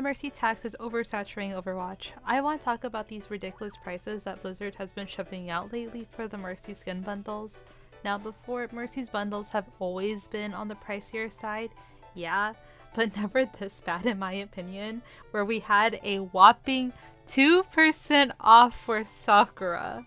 Mercy tax is oversaturating Overwatch. I want to talk about these ridiculous prices that Blizzard has been shoving out lately for the Mercy skin bundles. Now before, Mercy's bundles have always been on the pricier side, yeah, but never this bad in my opinion, where we had a whopping 2% off for Sakura.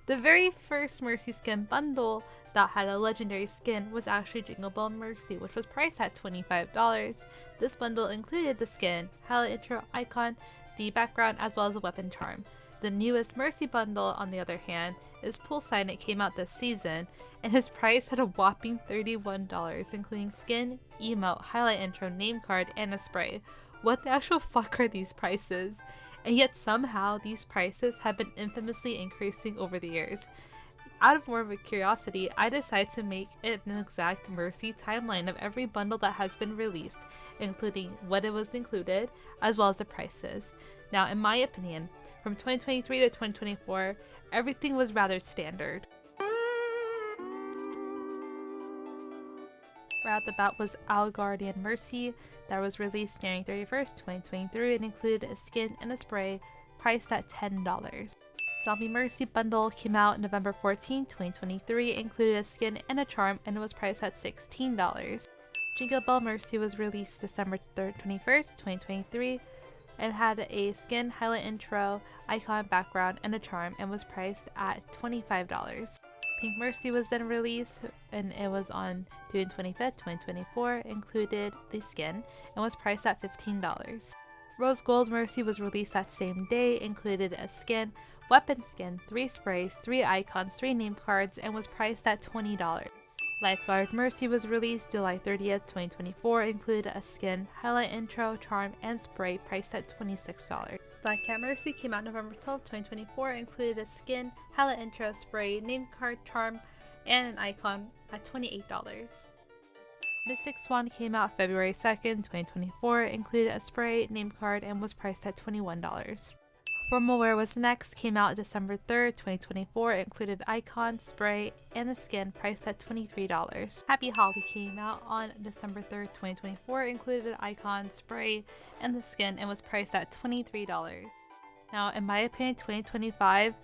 The very first Mercy skin bundle that had a legendary skin was actually Jingle Bell Mercy, which was priced at $25. This bundle included the skin, highlight intro, icon, the background, as well as a weapon charm. The newest Mercy bundle, on the other hand, is Poolside and it came out this season, and is priced at a whopping $31, including skin, emote, highlight intro, name card, and a spray. What the actual fuck are these prices? And yet somehow these prices have been infamously increasing over the years. Out of more of a curiosity, I decided to make an exact Mercy timeline of every bundle that has been released, including what it was included, as well as the prices. Now, in my opinion, from 2023 to 2024, everything was rather standard. Right at the bat was Our Guardian Mercy that was released January 31st, 2023 and included a skin and a spray priced at $10. Zombie Mercy bundle came out November 14, 2023, included a skin and a charm and it was priced at $16. Jingle Bell Mercy was released December 21st, 2023 and had a skin, highlight intro, icon, background, and a charm and was priced at $25. Pink Mercy was then released and it was on June 25th, 2024, included the skin and was priced at $15. Rose Gold Mercy was released that same day, included a skin, weapon skin, 3 sprays, 3 icons, 3 name cards, and was priced at $20. Lifeguard Mercy was released July 30th, 2024, included a skin, highlight intro, charm, and spray priced at $26. Black Cat Mercy came out November 12th, 2024, included a skin, highlight intro, spray, name card, charm, and an icon at $28. Mystic Swan came out February 2nd, 2024, included a spray, name card, and was priced at $21. Formal Wear was next, came out December 3rd, 2024, included icon, spray, and the skin priced at $23. Happy Holly came out on December 3rd, 2024, included icon, spray, and the skin and was priced at $23. Now, in my opinion, 2025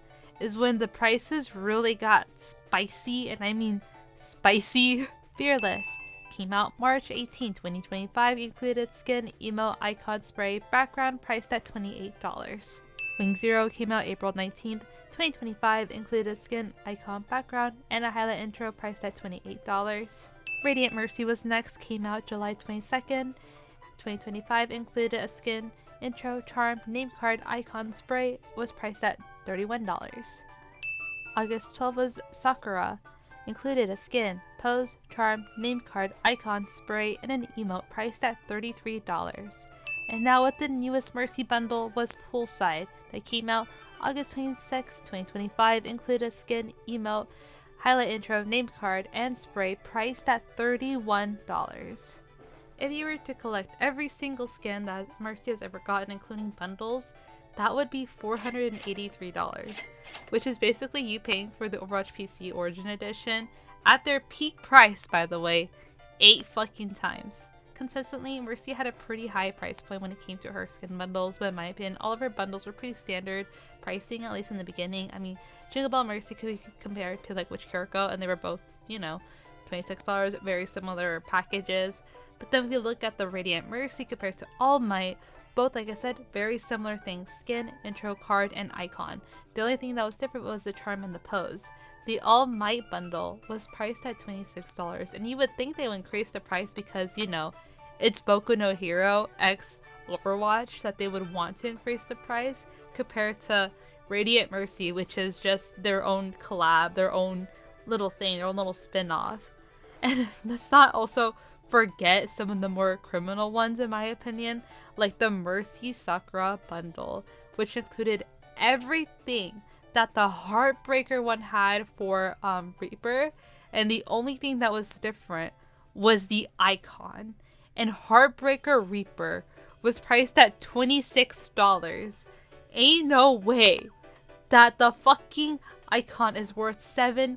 is when the prices really got spicy, and I mean spicy. Fearless came out March 18, 2025, included skin, emote, icon, spray, background priced at $28. Wing Zero came out April 19th, 2025, included a skin, icon, background, and a highlight intro priced at $28. Radiant Mercy was next, came out July 22nd, 2025, included a skin, intro, charm, name card, icon, spray, was priced at $31. August 12th was Sakura, included a skin, pose, charm, name card, icon, spray, and an emote priced at $33. And now what the newest Mercy bundle was Poolside that came out August 26, 2025, included a skin, emote, highlight intro, name card, and spray priced at $31. If you were to collect every single skin that Mercy has ever gotten, including bundles, that would be $483, which is basically you paying for the Overwatch PC Origin Edition at their peak price, by the way, 8 fucking times. Consistently, Mercy had a pretty high price point when it came to her skin bundles, but in my opinion, all of her bundles were pretty standard pricing, at least in the beginning. I mean, Jingle Bell Mercy could be compared to like Witch Kiriko, and they were both, you know, $26, very similar packages. But then if you look at the Radiant Mercy compared to All Might, both, like I said, very similar things, skin, intro, card, and icon. The only thing that was different was the charm and the pose. The All Might bundle was priced at $26, and you would think they would increase the price because, you know, it's Boku no Hero x Overwatch that they would want to increase the price compared to Radiant Mercy, which is just their own collab, their own little thing, their own little spin-off. And let's not also forget some of the more criminal ones, in my opinion, like the Mercy Sakura bundle, which included everything that the Heartbreaker one had for Reaper, and the only thing that was different was the icon. And Heartbreaker Reaper was priced at $26. Ain't no way that the fucking icon is worth $7.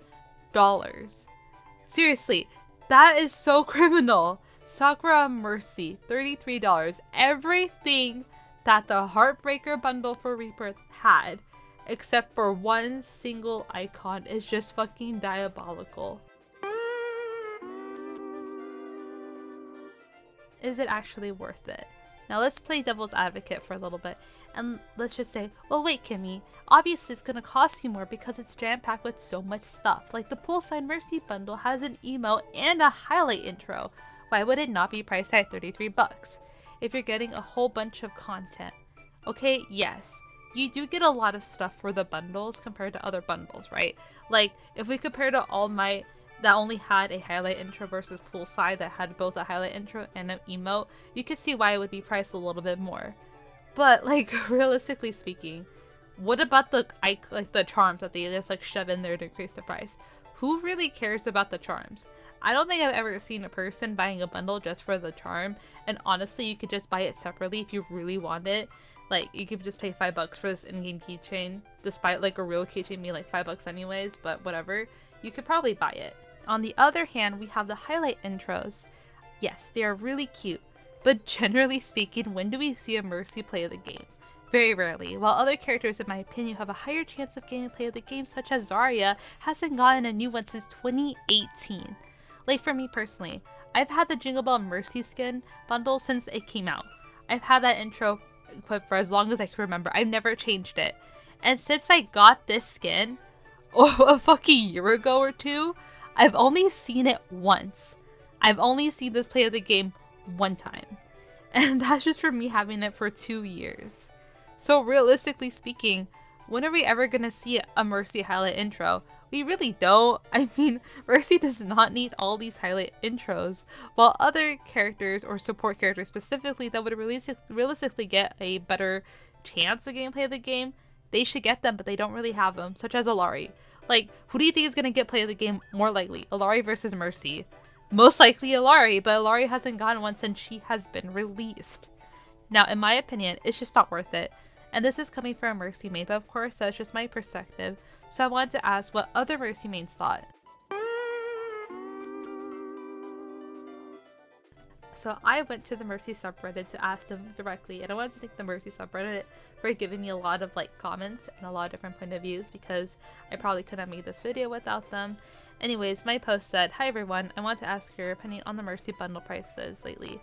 Seriously, that is so criminal. Sakura Mercy, $33. Everything that the Heartbreaker bundle for Rebirth had, except for one single icon, is just fucking diabolical. Is it actually worth it? Now let's play devil's advocate for a little bit, and let's just say, well wait Kimmy, obviously it's gonna cost you more because it's jam-packed with so much stuff. Like the Poolside Mercy bundle has an emo and a highlight intro. Why would it not be priced at 33 bucks if you're getting a whole bunch of content? Okay, yes, you do get a lot of stuff for the bundles compared to other bundles, right? Like if we compare to All Might that only had a highlight intro versus Poolside that had both a highlight intro and an emote, you could see why it would be priced a little bit more. But like realistically speaking, what about the charms that they just like shove in there to increase the price? Who really cares about the charms? I don't think I've ever seen a person buying a bundle just for the charm, and honestly you could just buy it separately if you really want it. Like you could just pay $5 for this in-game keychain, despite like a real keychain being like $5 anyways, but whatever, you could probably buy it. On the other hand, we have the highlight intros. Yes, they are really cute, but generally speaking, when do we see a Mercy play the game? Very rarely. While other characters, in my opinion, have a higher chance of getting play of the game, such as Zarya, hasn't gotten a new one since 2018. Like for me personally, I've had the Jingle Bell Mercy skin bundle since it came out. I've had that intro equipped for as long as I can remember. I've never changed it. And since I got this skin, a fucking year ago or two, I've only seen it once. I've only seen this play of the game one time. And that's just for me having it for 2 years. So realistically speaking, when are we ever gonna see a Mercy highlight intro? We really don't. I mean, Mercy does not need all these highlight intros, while other characters, or support characters specifically, that would realistically get a better chance of gameplay of the game, they should get them, but they don't really have them, such as Illari. Like, who do you think is going to get play of the game more likely? Illari versus Mercy. Most likely Illari, but Illari hasn't gotten one since she has been released. Now, in my opinion, it's just not worth it. And this is coming from a Mercy main, but of course, that's just my perspective. So I wanted to ask what other Mercy mains thought. So I went to the Mercy subreddit to ask them directly, and I wanted to thank the Mercy subreddit for giving me a lot of comments and a lot of different point of views, because I probably couldn't have made this video without them. Anyways, my post said, "Hi everyone, I want to ask your opinion on the Mercy bundle prices lately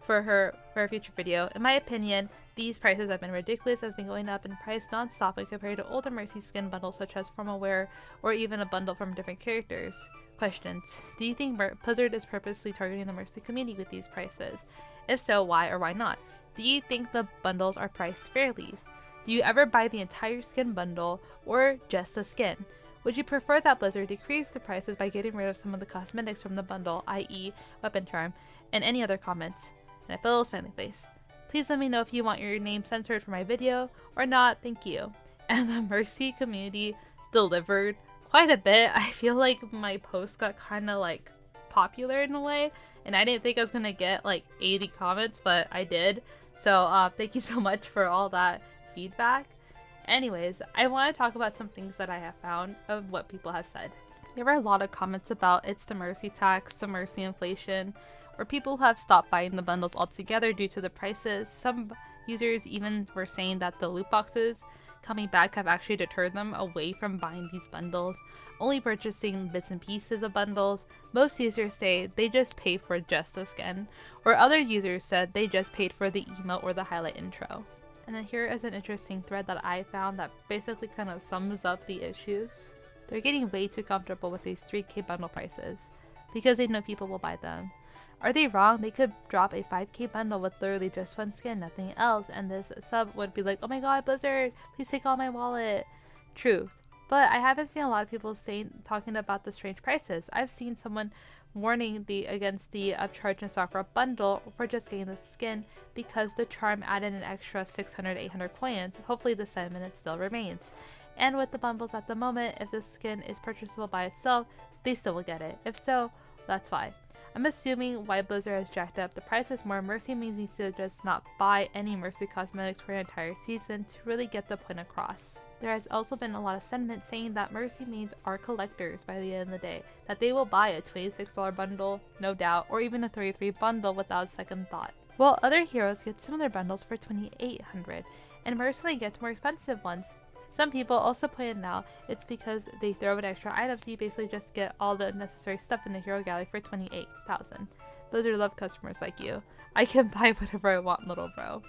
for a future video. In my opinion, these prices have been ridiculous, has been going up in price non-stop when compared to older Mercy skin bundles such as formal wear or even a bundle from different characters. Questions. Do you think Blizzard is purposely targeting the Mercy community with these prices? If so, why or why not? Do you think the bundles are priced fairly? Do you ever buy the entire skin bundle or just the skin? Would you prefer that Blizzard decrease the prices by getting rid of some of the cosmetics from the bundle, i.e. weapon charm, and any other comments?" And I put a little smiley face. "Please let me know if you want your name censored for my video or not, thank you." And the Mercy community delivered quite a bit. I feel like my post got kind of popular in a way, and I didn't think I was gonna get 80 comments, but I did. So thank you so much for all that feedback. Anyways, I want to talk about some things that I have found of what people have said. There were a lot of comments about it's the Mercy tax, the Mercy inflation, or people who have stopped buying the bundles altogether due to the prices. Some users even were saying that the loot boxes coming back have actually deterred them away from buying these bundles, only purchasing bits and pieces of bundles. Most users say they just pay for just the skin, or other users said they just paid for the emote or the highlight intro. And then here is an interesting thread that I found that basically kind of sums up the issues. They're getting way too comfortable with these 3K bundle prices because they know people will buy them. Are they wrong? They could drop a 5K bundle with literally just one skin, nothing else, and this sub would be like, "Oh my god, Blizzard, please take all my wallet." Truth. But I haven't seen a lot of people talking about the strange prices. I've seen someone warning against the upcharge in Sakura bundle for just getting the skin because the charm added an extra 600-800 coins. Hopefully the sentiment still remains. And with the bundles at the moment, if the skin is purchasable by itself, they still will get it. If so, that's why. I'm assuming why Blizzard has jacked up the prices more. Mercy means needs to just not buy any Mercy cosmetics for an entire season to really get the point across. There has also been a lot of sentiment saying that Mercy mains are collectors by the end of the day, that they will buy a $26 bundle, no doubt, or even a $33 bundle without a second thought. while other heroes get similar bundles for $2,800, and Mercy gets more expensive ones. Some people also pointed out it's because they throw in extra items, so you basically just get all the necessary stuff in the hero gallery for $28,000. Those are love customers like you. I can buy whatever I want, little bro.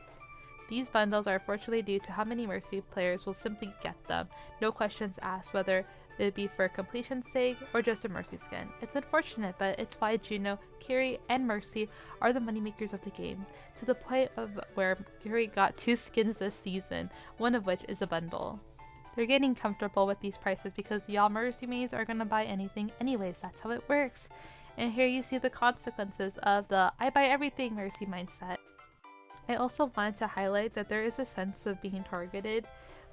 These bundles are fortunately due to how many Mercy players will simply get them, no questions asked whether it be for completion's sake or just a Mercy skin. It's unfortunate, but it's why Juno, Kiri, and Mercy are the moneymakers of the game, to the point of where Kiri got 2 skins this season, one of which is a bundle. They're getting comfortable with these prices because y'all Mercy mains are gonna buy anything anyways, that's how it works. And here you see the consequences of the I buy everything Mercy mindset. I also wanted to highlight that there is a sense of being targeted.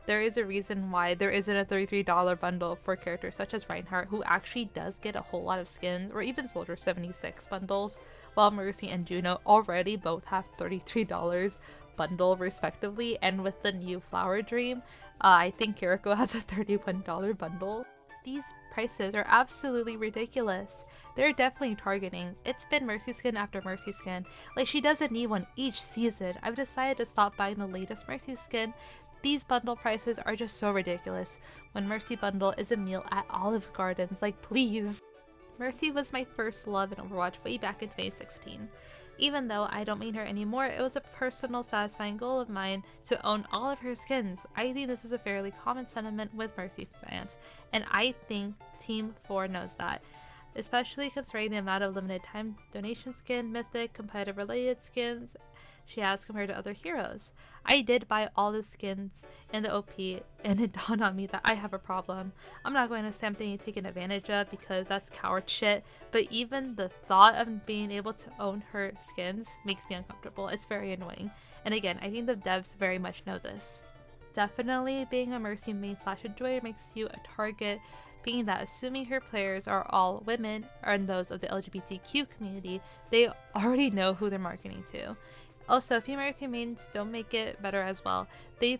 There is a reason why there isn't a $33 bundle for characters such as Reinhardt, who actually does get a whole lot of skins, or even Soldier 76 bundles, while Mercy and Juno already both have $33 bundle respectively, and with the new Flower Dream, I think Kiriko has a $31 bundle. These prices are absolutely ridiculous. They're definitely targeting. It's been Mercy skin after Mercy skin. Like, she doesn't need one each season. I've decided to stop buying the latest Mercy skin. These bundle prices are just so ridiculous when Mercy bundle is a meal at Olive Gardens. Like, please. Mercy was my first love in Overwatch way back in 2016. Even though I don't main her anymore, it was a personal satisfying goal of mine to own all of her skins. I think this is a fairly common sentiment with Mercy fans, and I think Team 4 knows that, especially considering the amount of limited time donation skin, mythic, competitive related skins she has compared to other heroes. I did buy all the skins in the OP, and it dawned on me that I have a problem. I'm not going to say I'm being taken advantage of because that's coward shit, but even the thought of being able to own her skins makes me uncomfortable. It's very annoying. And again, I think the devs very much know this. Definitely being a Mercy main / enjoyer makes you a target, being that assuming her players are all women and those of the LGBTQ community, they already know who they're marketing to. Also, few Mercy mains don't make it better as well. They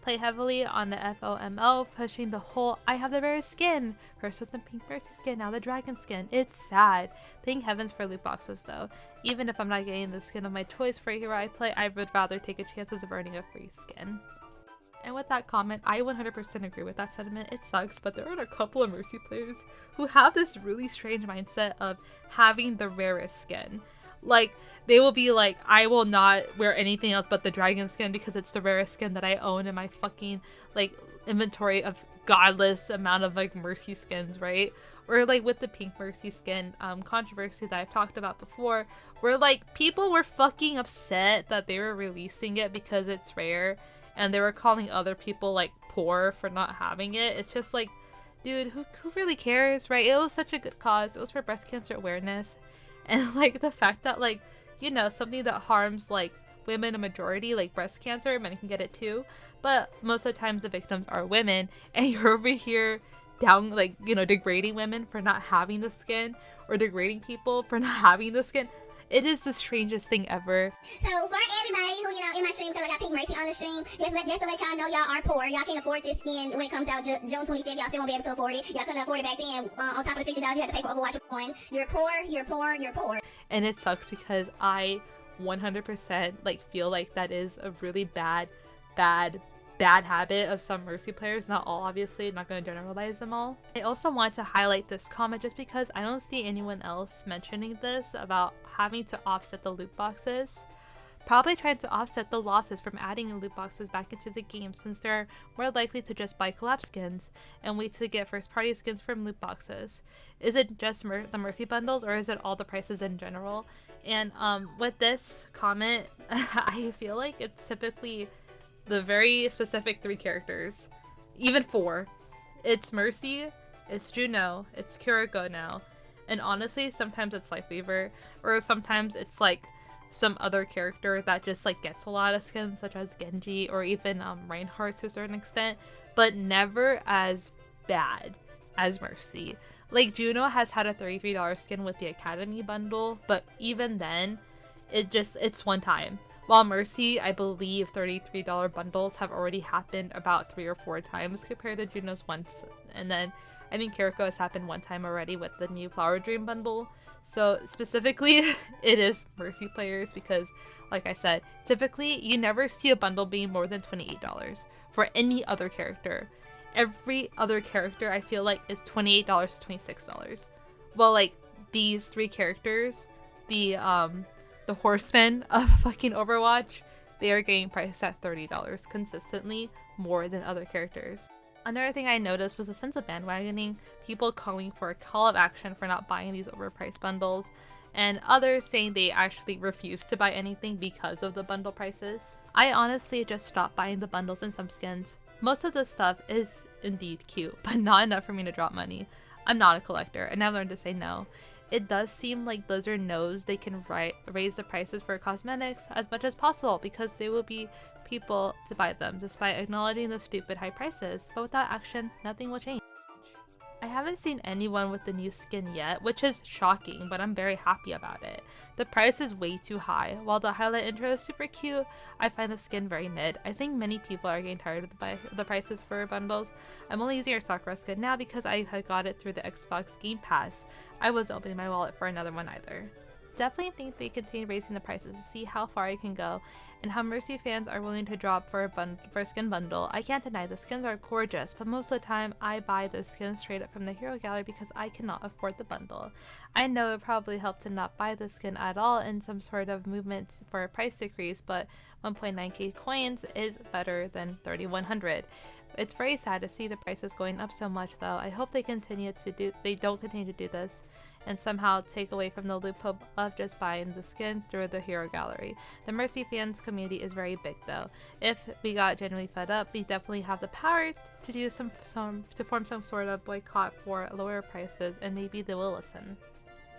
play heavily on the FOMO, pushing the whole I have the rarest skin, first with the pink Mercy skin, now the dragon skin. It's sad. Thank heavens for loot boxes though. Even if I'm not getting the skin of my choice for a hero I play, I would rather take a chances of earning a free skin. And with that comment, I 100% agree with that sentiment. It sucks, but there are a couple of Mercy players who have this really strange mindset of having the rarest skin. Like, they will be like, I will not wear anything else but the dragon skin because it's the rarest skin that I own in my fucking, like, inventory of godless amount of, like, Mercy skins, right? Or, like, with the pink Mercy skin controversy that I've talked about before, where, like, people were fucking upset that they were releasing it because it's rare, and they were calling other people, like, poor for not having it. It's just like, dude, who really cares, right? It was such a good cause. It was for breast cancer awareness. And, like, the fact that, like, you know, something that harms, like, women a majority, like breast cancer, men can get it too, but most of the times the victims are women, and you're over here down, like, you know, degrading women for not having the skin, or degrading people for not having the skin. It is the strangest thing ever. So for everybody who, you know, in my stream, because I got Pink Mercy on the stream, just to let y'all know y'all are poor. Y'all can't afford this skin when it comes out June 25th. Y'all still won't be able to afford it. Y'all couldn't afford it back then. On top of the $60 you had to pay for Overwatch 1. You're poor, you're poor, you're poor. And it sucks because I 100% like feel like that is a really bad habit of some Mercy players. Not all, obviously, not going to generalize them all. I also want to highlight this comment just because I don't see anyone else mentioning this about having to offset the loot boxes. Probably trying to offset the losses from adding loot boxes back into the game, since they're more likely to just buy collab skins and wait to get first party skins from loot boxes. Is it just the Mercy bundles, or is it all the prices in general? And with this comment, I feel like it's typically the very specific 3 characters, even 4. It's Mercy, it's Juno, it's Kiriko now, and honestly sometimes it's Lifeweaver, or sometimes it's like some other character that just like gets a lot of skins, such as Genji, or even Reinhardt to a certain extent, but never as bad as Mercy. Like, Juno has had a $33 skin with the Academy bundle, but even then, it's one time. While Mercy, I believe $33 bundles have already happened about 3 or 4 times compared to Juno's once. And then I think Kiriko has happened one time already with the new Flower Dream bundle. So specifically, it is Mercy players because, like I said, typically you never see a bundle being more than $28 for any other character. Every other character I feel like is $28 to $26. Well, like these 3 characters, the horsemen of fucking Overwatch, they are getting priced at $30 consistently, more than other characters. Another thing I noticed was a sense of bandwagoning, people calling for a call of action for not buying these overpriced bundles, and others saying they actually refuse to buy anything because of the bundle prices. I honestly just stopped buying the bundles and some skins. Most of this stuff is indeed cute, but not enough for me to drop money. I'm not a collector, and I've learned to say no. It does seem like Blizzard knows they can raise the prices for cosmetics as much as possible because they will be people to buy them despite acknowledging the stupid high prices, but without action, nothing will change. I haven't seen anyone with the new skin yet, which is shocking, but I'm very happy about it. The price is way too high. While the highlight intro is super cute, I find the skin very mid. I think many people are getting tired of the prices for bundles. I'm only using our Sakura skin now because I had got it through the Xbox Game Pass. I wasn't opening my wallet for another one either. Definitely think they continue raising the prices to see how far it can go and how Mercy fans are willing to drop for a skin bundle. I can't deny the skins are gorgeous, but most of the time I buy the skins straight up from the hero gallery because I cannot afford the bundle. I know it probably helped to not buy the skin at all in some sort of movement for a price decrease, but 1.9k coins is better than 3,100. It's very sad to see the prices going up so much though. I hope they don't continue to do this and somehow take away from the loophole of just buying the skin through the hero gallery. The Mercy fans community is very big though. If we got genuinely fed up, we definitely have the power to do to form some sort of boycott for lower prices, and maybe they will listen.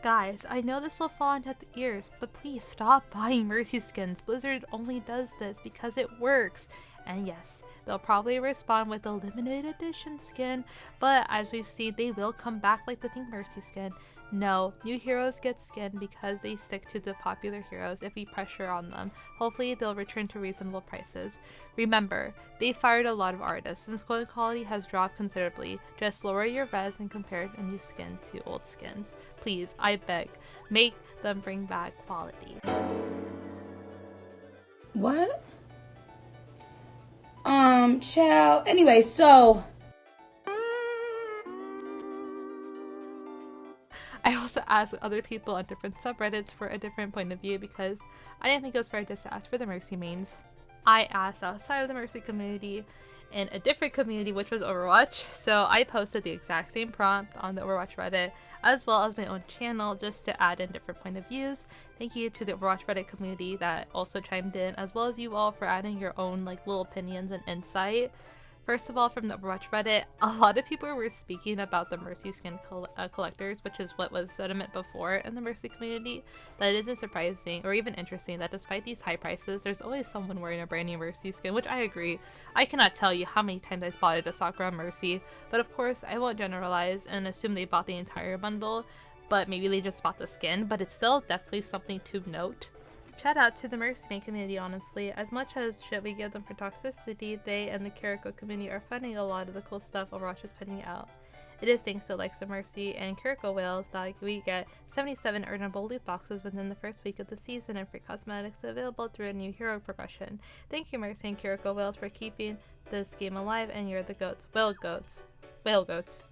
Guys, I know this will fall on deaf ears, but please stop buying Mercy skins. Blizzard only does this because it works. And yes, they'll probably respond with a limited edition skin, but as we've seen, they will come back like the Pink Mercy skin. No, new heroes get skin because they stick to the popular heroes if we pressure on them. Hopefully they'll return to reasonable prices. Remember, they fired a lot of artists and skin quality has dropped considerably. Just lower your res and compare a new skin to old skins. Please, I beg, make them bring back quality. What? Child. Anyway, so I also asked other people on different subreddits for a different point of view because I didn't think it was fair just to ask for the Mercy mains. I asked outside of the Mercy community in a different community, which was Overwatch, so I posted the exact same prompt on the Overwatch Reddit as well as my own channel just to add in different point of views. Thank you to the Overwatch Reddit community that also chimed in, as well as you all for adding your own little opinions and insight. First of all, from the Overwatch Reddit, a lot of people were speaking about the Mercy skin collectors, which is what was sentiment before in the Mercy community. That it isn't surprising or even interesting that despite these high prices, there's always someone wearing a brand new Mercy skin, which I agree. I cannot tell you how many times I spotted a Sakura Mercy, but of course I won't generalize and assume they bought the entire bundle, but maybe they just bought the skin, but it's still definitely something to note. Shout out to the Mercy main community, honestly. As much as shit we give them for toxicity, they and the Kiriko community are funding a lot of the cool stuff Overwatch is putting out. It is thanks to likes of Mercy and Kiriko whales that we get 77 earnable loot boxes within the first week of the season and free cosmetics available through a new hero progression. Thank you Mercy and Kiriko whales for keeping this game alive, and you're the goats. Whale goats.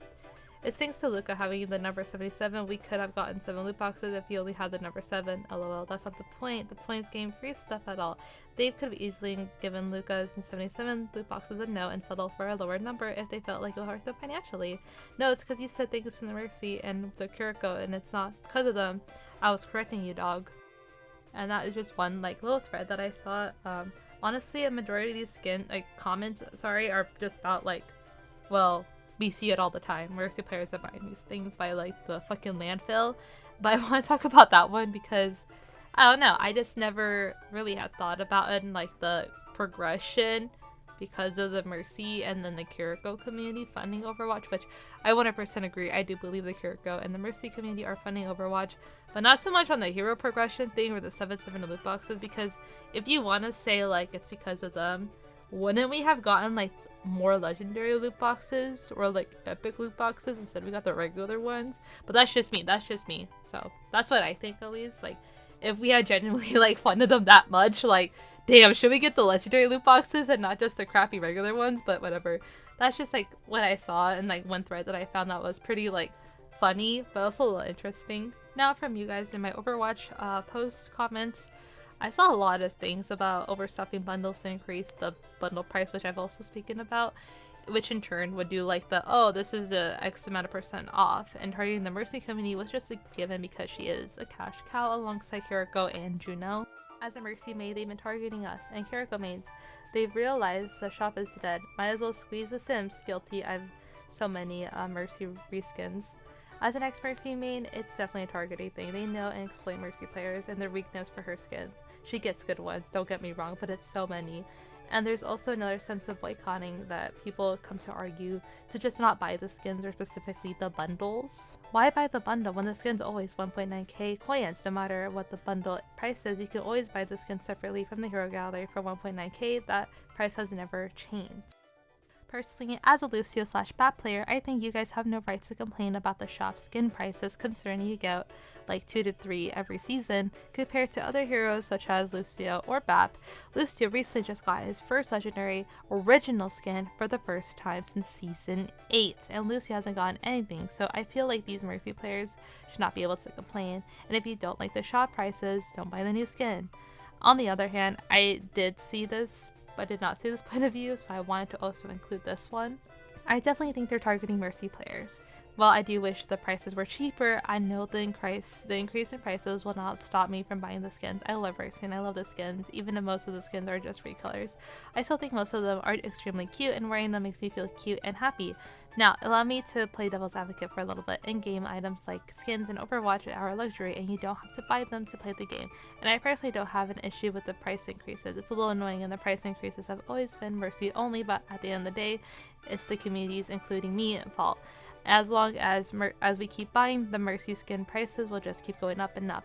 It's thanks to Luca having the number 77, we could have gotten 7 loot boxes if he only had the number 7. LOL, that's not the point. The point is getting free stuff at all. They could have easily given Luca's 77 loot boxes a no and settled for a lower number if they felt like it would hurt them financially. No, it's because you said thanks to the Mercy and the Kiriko, and it's not because of them. I was correcting you, dog. And that is just one little thread that I saw. Honestly, a majority of these comments are just about well, we see it all the time. Mercy players are buying these things by the fucking landfill. But I want to talk about that one because I don't know. I just never really had thought about it in the progression because of the Mercy and then the Kiriko community funding Overwatch, which I 100% agree. I do believe the Kiriko and the Mercy community are funding Overwatch, but not so much on the hero progression thing or the 7 loot boxes, because if you want to say it's because of them, wouldn't we have gotten like more legendary loot boxes or like epic loot boxes instead we got the regular ones? But that's just me. So that's what I think, at least. Like, if we had genuinely like funded them that much, like, damn, should we get the legendary loot boxes and not just the crappy regular ones? But whatever. That's just like what I saw in like one thread that I found that was pretty like funny, but also a little interesting. Now from you guys in my Overwatch post comments, I saw a lot of things about overstuffing bundles to increase the bundle price, which I've also spoken about, which in turn would do like the, oh, this is a X amount of % off, and targeting the Mercy community was just a given because she is a cash cow alongside Kiriko and Juno. As a Mercy maid, they've been targeting us, and Kiriko maids, they've realized the shop is dead. Might as well squeeze the Sims. Guilty, I've so many Mercy reskins. As an ex-Mercy main, it's definitely a targeting thing. They know and exploit Mercy players and their weakness for her skins. She gets good ones, don't get me wrong, but it's so many. And there's also another sense of boycotting that people come to argue to just not buy the skins, or specifically the bundles. Why buy the bundle when the skin's always 1.9k coins? No matter what the bundle price is, you can always buy the skin separately from the hero gallery for 1.9k. That price has never changed. Personally, as a Lucio/BAP player, I think you guys have no right to complain about the shop skin prices, considering you get like 2 to 3 every season compared to other heroes such as Lucio or BAP. Lucio recently just got his first legendary original skin for the first time since season 8, and Lucio hasn't gotten anything, so I feel like these Mercy players should not be able to complain. And if you don't like the shop prices, don't buy the new skin. On the other hand, I did not see this point of view, so I wanted to also include this one. I definitely think they're targeting Mercy players. While I do wish the prices were cheaper, I know the increase in prices will not stop me from buying the skins. I love racing, I love the skins, even if most of the skins are just recolors. I still think most of them are extremely cute, and wearing them makes me feel cute and happy. Now, allow me to play devil's advocate for a little bit. In-game items like skins and Overwatch are a luxury, and you don't have to buy them to play the game. And I personally don't have an issue with the price increases. It's a little annoying, and the price increases have always been Mercy only, but at the end of the day, it's the communities, including me, at fault. As long as we keep buying, the Mercy skin prices will just keep going up and up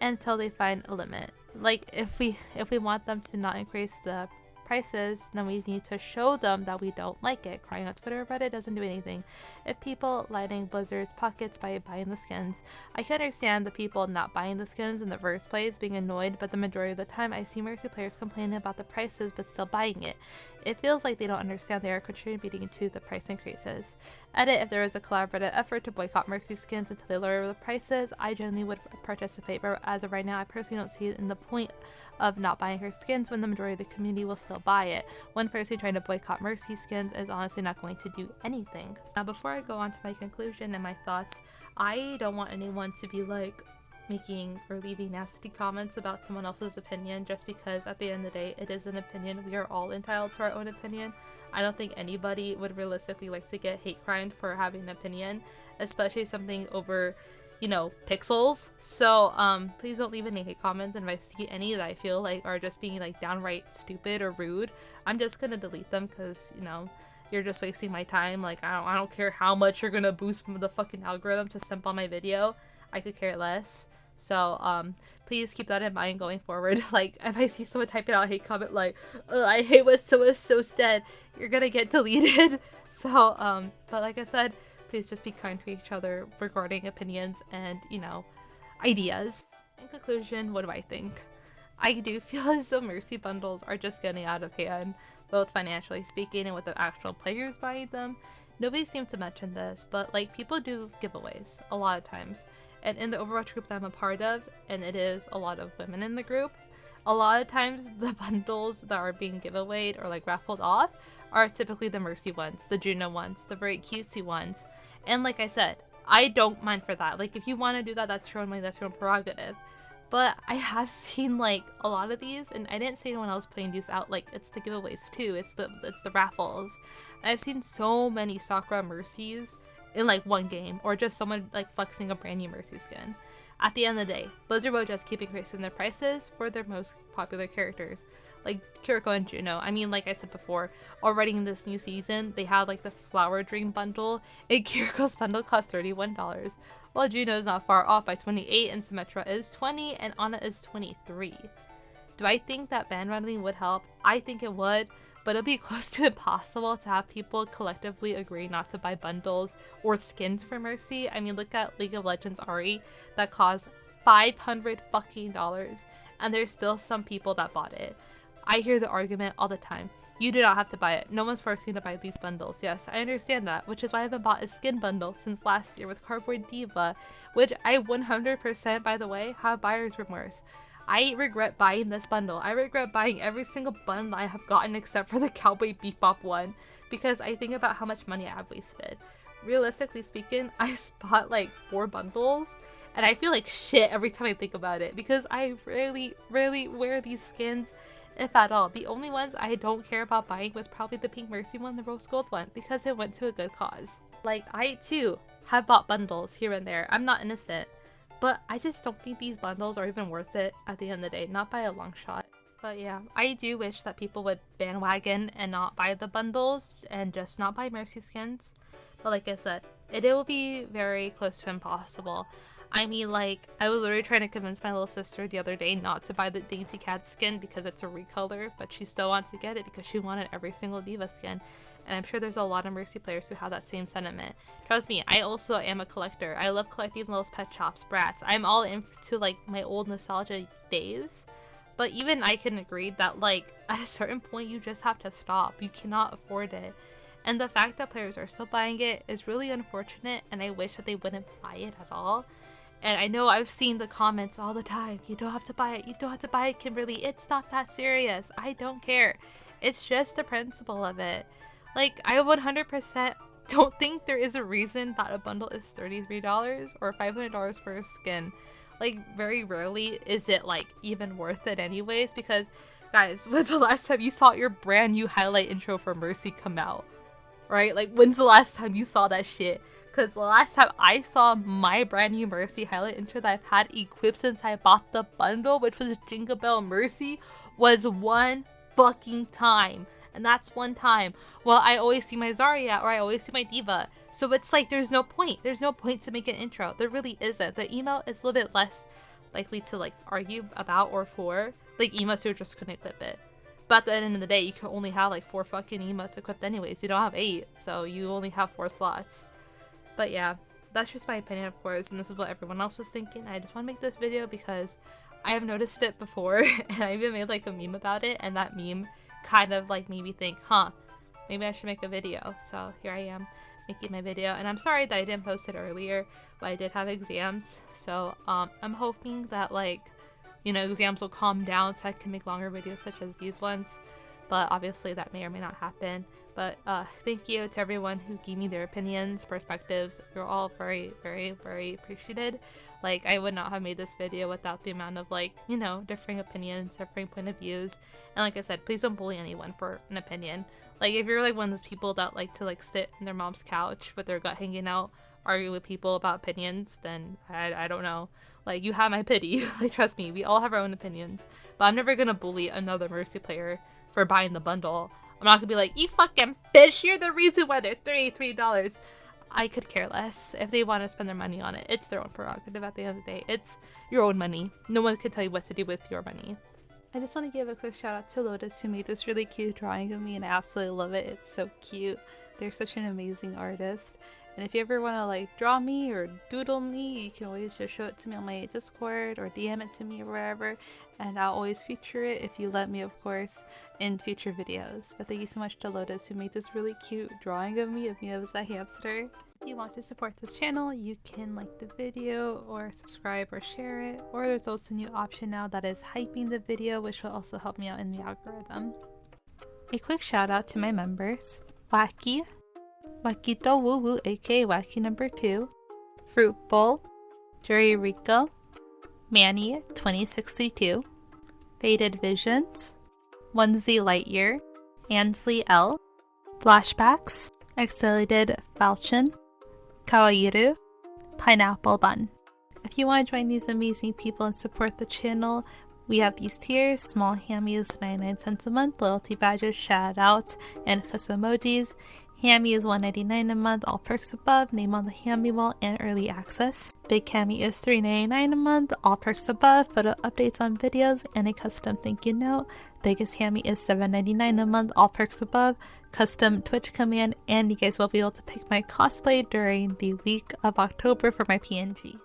until they find a limit. Like, if we want them to not increase the prices, then we need to show them that we don't like it. Crying on Twitter or Reddit doesn't do anything. If people lining Blizzard's pockets by buying the skins, I can understand the people not buying the skins in the first place being annoyed, but the majority of the time I see Mercy players complaining about the prices but still buying it. It feels like they don't understand they are contributing to the price increases. Edit, if there was a collaborative effort to boycott Mercy skins until they lower the prices, I generally would participate, but as of right now, I personally don't see it in the point of not buying her skins when the majority of the community will still buy it. One person trying to boycott Mercy skins is honestly not going to do anything. Now, before I go on to my conclusion and my thoughts, I don't want anyone to be like making or leaving nasty comments about someone else's opinion just because at the end of the day it is an opinion. We are all entitled to our own opinion. I don't think anybody would realistically like to get hate crimed for having an opinion, especially something over, you know, pixels. So please don't leave any hate comments, and if I see any that I feel like are just being like downright stupid or rude, I'm just gonna delete them because, you know, you're just wasting my time. Like, I don't care how much you're gonna boost the fucking algorithm to simp on my video. I could care less. So please keep that in mind going forward. Like, if I see someone typing out a hate comment like, I hate what so said, you're gonna get deleted. So but like I said, please just be kind to each other regarding opinions and, you know, ideas. In conclusion, what do I think? I do feel as though Mercy bundles are just getting out of hand, both financially speaking and with the actual players buying them. Nobody seems to mention this, but like, people do giveaways a lot of times. And in the Overwatch group that I'm a part of, and it is a lot of women in the group, a lot of times the bundles that are being giveawayed or like raffled off are typically the Mercy ones, the Juno ones, the very cutesy ones. And like I said, I don't mind for that. Like, if you want to do that, that's your own prerogative. But I have seen like a lot of these, and I didn't see anyone else putting these out. Like, it's the giveaways too. It's the raffles. And I've seen so many Sakura Mercies in like one game, or just someone like flexing a brand new Mercy skin. At the end of the day, Blizzard will just keep increasing their prices for their most popular characters, like Kiriko and Juno. I mean, like I said before, already in this new season, they had like the Flower Dream bundle, and Kiriko's bundle cost $31, while Juno is not far off by 28, and Symmetra is 20, and Ana is 23. Do I think that ban bundling would help? I think it would, but it'll be close to impossible to have people collectively agree not to buy bundles or skins for Mercy. I mean, look at League of Legends Ari that cost $500 fucking dollars, and there's still some people that bought it. I hear the argument all the time. You do not have to buy it. No one's forcing you to buy these bundles. Yes, I understand that, which is why I haven't bought a skin bundle since last year with Cardboard Diva, which I 100%, by the way, have buyer's remorse. I regret buying this bundle. I regret buying every single bundle I have gotten except for the Cowboy Bebop one, because I think about how much money I have wasted. Realistically speaking, I bought like 4 bundles, and I feel like shit every time I think about it, because I rarely wear these skins, if at all. The only ones I don't care about buying was probably the Pink Mercy one, the Rose Gold one, because it went to a good cause. Like, I too have bought bundles here and there. I'm not innocent. But I just don't think these bundles are even worth it at the end of the day, not by a long shot. But yeah, I do wish that people would bandwagon and not buy the bundles and just not buy Mercy skins. But like I said, it will be very close to impossible. I mean, like, I was literally trying to convince my little sister the other day not to buy the Dainty Cat skin because it's a recolor, but she still wants to get it because she wanted every single Diva skin. And I'm sure there's a lot of Mercy players who have that same sentiment. Trust me, I also am a collector. I love collecting those pet shops, brats. I'm all into like my old nostalgia days. But even I can agree that like at a certain point you just have to stop. You cannot afford it. And the fact that players are still buying it is really unfortunate, and I wish that they wouldn't buy it at all. And I know I've seen the comments all the time. You don't have to buy it. You don't have to buy it, Kimberly. It's not that serious. I don't care. It's just the principle of it. Like, I 100% don't think there is a reason that a bundle is $33 or $500 for a skin. Like, very rarely is it, like, even worth it anyways, because, guys, when's the last time you saw your brand new highlight intro for Mercy come out? Right? Like, when's the last time you saw that shit? Because the last time I saw my brand new Mercy highlight intro that I've had equipped since I bought the bundle, which was Jingle Bell Mercy, was one fucking time. And that's one time. Well, I always see my Zarya or I always see my Diva. So it's like there's no point. There's no point to make an intro. There really isn't. The email is a little bit less likely to like argue about or for. Like emotes who just couldn't equip it. But at the end of the day, you can only have like 4 fucking emotes equipped anyways. You don't have 8. So you only have 4 slots. But yeah, that's just my opinion, of course. And this is what everyone else was thinking. I just want to make this video because I have noticed it before. And I even made like a meme about it. And that meme kind of like made me think, huh, maybe I should make a video. So here I am making my video, and I'm sorry that I didn't post it earlier, but I did have exams, so I'm hoping that, like, you know, exams will calm down so I can make longer videos such as these ones, but obviously that may or may not happen. But thank you to everyone who gave me their opinions, perspectives. You're all very, very, very appreciated. Like, I would not have made this video without the amount of, like, you know, differing opinions, differing point of views. And like I said, please don't bully anyone for an opinion. Like, if you're, like, one of those people that like to, like, sit in their mom's couch with their gut hanging out, argue with people about opinions, then I don't know. Like, you have my pity. Like, trust me, we all have our own opinions. But I'm never gonna bully another Mercy player for buying the bundle. I'm not gonna be like, you fucking bitch, you're the reason why they're $33. I could care less. If they want to spend their money on it, it's their own prerogative at the end of the day. It's your own money. No one can tell you what to do with your money. I just want to give a quick shout out to Lotus, who made this really cute drawing of me, and I absolutely love it. It's so cute. They're such an amazing artist. And if you ever want to like draw me or doodle me, you can always just show it to me on my Discord or DM it to me or wherever, and I'll always feature it, if you let me, of course, in future videos. But thank you so much to Lotus, who made this really cute drawing of me as a hamster. If you want to support this channel, you can like the video or subscribe or share it, or there's also a new option now that is hyping the video, which will also help me out in the algorithm. A quick shout out to my members: Wacky, Wakito Woo Woo aka Wacky number 2, Fruit Bowl, Jerry Rico, Manny 2062, Faded Visions, Onesie Lightyear, Ansley L, Flashbacks, Excited Falchion, Kawairu, Pineapple Bun. If you want to join these amazing people and support the channel, we have these tiers: small hammies 99 cents a month, loyalty badges, shoutouts, and custom emojis. Hammy is $1.99 a month, all perks above, name on the Hammy wall, and early access. Big Hammy is $3.99 a month, all perks above, photo updates on videos, and a custom thank you note. Biggest Hammy is $7.99 a month, all perks above, custom Twitch command, and you guys will be able to pick my cosplay during the week of October for my PNG.